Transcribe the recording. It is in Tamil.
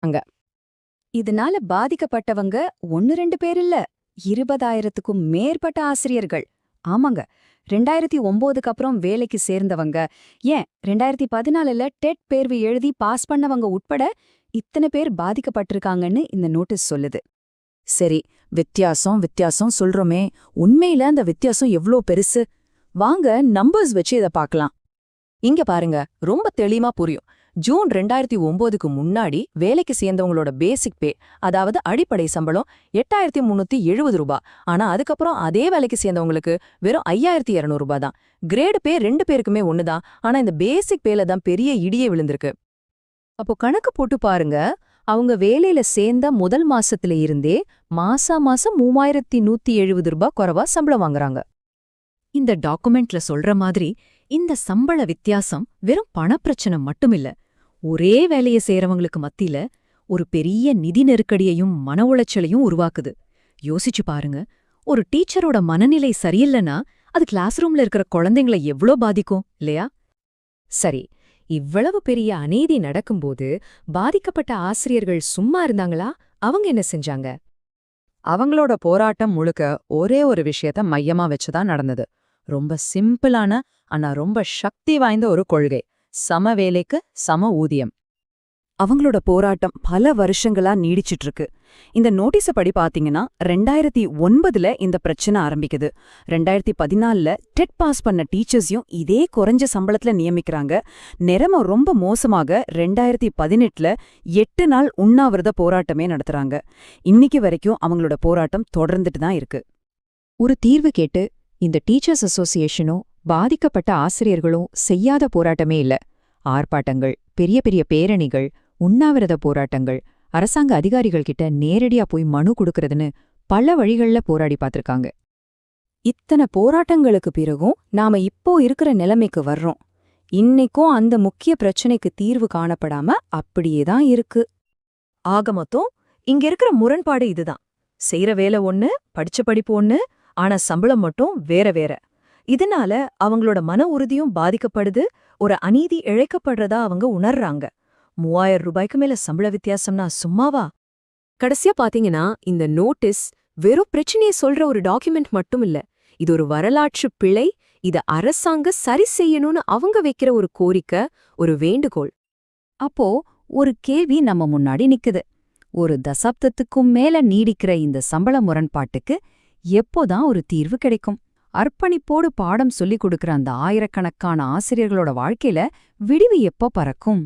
அங்க இதனால பாதிக்கப்பட்டவங்க 1-2 பேர் இல்ல, 20,000க்கும் மேற்பட்ட ஆசிரியர்கள். ஆமாங்க, 2009க்கு அப்புறம் வேலைக்கு சேர்ந்தவங்க, ஏன் 2014ல டெட் தேர்வு எழுதி பாஸ் பண்ணவங்க உட்பட இத்தனை பேர் பாதிக்கப்பட்டிருக்காங்கன்னு இந்த நோட்டீஸ் சொல்லுது. சரி, வித்தியாசம் வித்தியாசம் சொல்றோமே, உண்மையில அந்த வித்தியாசம் எவ்ளோ பெருசு? வாங்க நம்பர்ஸ் வச்சு இத பார்க்கலாம். இங்க பாருங்க, ரொம்ப தெளிவா புரியும். ஜூன் 2009க்கு முன்னாடி வேலைக்கு சேர்ந்தவங்களோட பேசிக் பே, அதாவது அடிப்படை சம்பளம் 8,370 ரூபாய். ஆனா அதுக்கப்புறம் அதே வேலைக்கு சேர்ந்தவங்களுக்கு வெறும் 5,200 ரூபாய் தான். கிரேடு பே 2 பேருக்குமே ஒண்ணுதான். ஆனா இந்த பேசிக் பேல தான் பெரிய இடியே விழுந்திருக்கு. அப்போ கணக்கு போட்டு பாருங்க, அவங்க வேலையில சேர்ந்த முதல் மாசத்துல இருந்தே மாசம் 3,170 ரூபாய் குறைவா சம்பளம் வாங்குறாங்க. இந்த டாக்குமெண்ட்ல சொல்ற மாதிரி இந்த சம்பள வித்தியாசம் வெறும் பணப்பிரச்சனை மட்டுமில்ல, ஒரே வேலையை செய்யறவங்களுக்கு மத்தியில ஒரு பெரிய நிதி நெருக்கடியையும் மன உளைச்சலையும் உருவாக்குது. யோசிச்சு பாருங்க, ஒரு டீச்சரோட மனநிலை சரியில்லைன்னா அது கிளாஸ் ரூம்ல இருக்கிற குழந்தைங்களை எவ்ளோ பாதிக்கும் இல்லையா? சரி, இவ்வளவு பெரிய அநீதி நடக்கும்போது பாதிக்கப்பட்ட ஆசிரியர்கள் சும்மா இருந்தாங்களா? அவங்க என்ன செஞ்சாங்க? அவங்களோட போராட்டம் முழுக்க ஒரே ஒரு விஷயத்த மையமா வச்சுதான் நடந்தது. ரொம்ப சிம்பிளான ஆனா ரொம்ப சக்தி வாய்ந்த ஒரு கொள்கை: சம வேலைக்கு சம ஊதியம். அவங்களோட போராட்டம் பல வருஷங்களா நீடிச்சிட்டு இருக்கு. இந்த நோட்டீஸ படி பாத்தீங்கன்னா 2009ல இந்த பிரச்சனை ஆரம்பிக்குது. 2014ல டெட் பாஸ் பண்ண டீச்சர்ஸையும் இதே குறைஞ்ச சம்பளத்துல நியமிக்கிறாங்க. நிலைமை ரொம்ப மோசமாக 2018ல 8 நாள் உண்ணாவிரத போராட்டமே நடத்துறாங்க. இன்னைக்கு வரைக்கும் அவங்களோட போராட்டம் தொடர்ந்துட்டு தான் இருக்கு. ஒரு தீர்வு கேட்டு இந்த டீச்சர்ஸ் அசோசியேஷனும் பாதிக்கப்பட்ட ஆசிரியர்களும் செய்யாத போராட்டமே இல்ல. ஆர்ப்பாட்டங்கள், பெரிய பெரிய பேரணிகள், உண்ணாவிரத போராட்டங்கள், அரசாங்க அதிகாரிகள் கிட்ட நேரடியா போய் மனு கொடுக்கறதுன்னு பல வழிகள்ல போராடி பார்த்திருக்காங்க. இத்தனை போராட்டங்களுக்கு பிறகும் நாம இப்போ இருக்கிற நிலைமைக்கு வர்றோம். இன்னைக்கும் அந்த முக்கிய பிரச்சனைக்கு தீர்வு காணப்படாம அப்படியே தான் இருக்கு. ஆக மொத்தம் இங்க இருக்கிற முரண்பாடு இதுதான். செய்யற வேலை ஒண்ணு, படிச்ச படிப்பு ஒண்ணு, ஆனா சம்பளம் மட்டும் வேற வேற. இதனால அவங்களோட மன உறுதியும் பாதிக்கப்படுது, ஒரு அநீதி இழைக்கப்படுறதா அவங்க உணர்றாங்க. 3,000 ரூபாய்க்கு மேல சம்பள வித்தியாசம்னா சும்மாவா? கடைசியா பாத்தீங்கன்னா இந்த நோட்டீஸ் வெறும் பிரச்சனையை சொல்ற ஒரு டாக்குமெண்ட் மட்டும் இல்ல, இது ஒரு வரலாற்று பிழை. இத அரசாங்க சரி செய்யணும்னு அவங்க வைக்கிற ஒரு கோரிக்கை, ஒரு வேண்டுகோள். அப்போ ஒரு கேள்வி நம்ம முன்னாடி நிக்குது. ஒரு தசாப்தத்துக்கும் மேல நீடிக்கிற இந்த சம்பள முரண்பாட்டுக்கு எப்போதான் ஒரு தீர்வு கிடைக்கும்? அர்ப்பணிப்போடு பாடம் சொல்லிக் கொடுக்கிற அந்த ஆயிரக்கணக்கான ஆசிரியர்களோட வாழ்க்கையில விடிவு எப்போ பறக்கும்?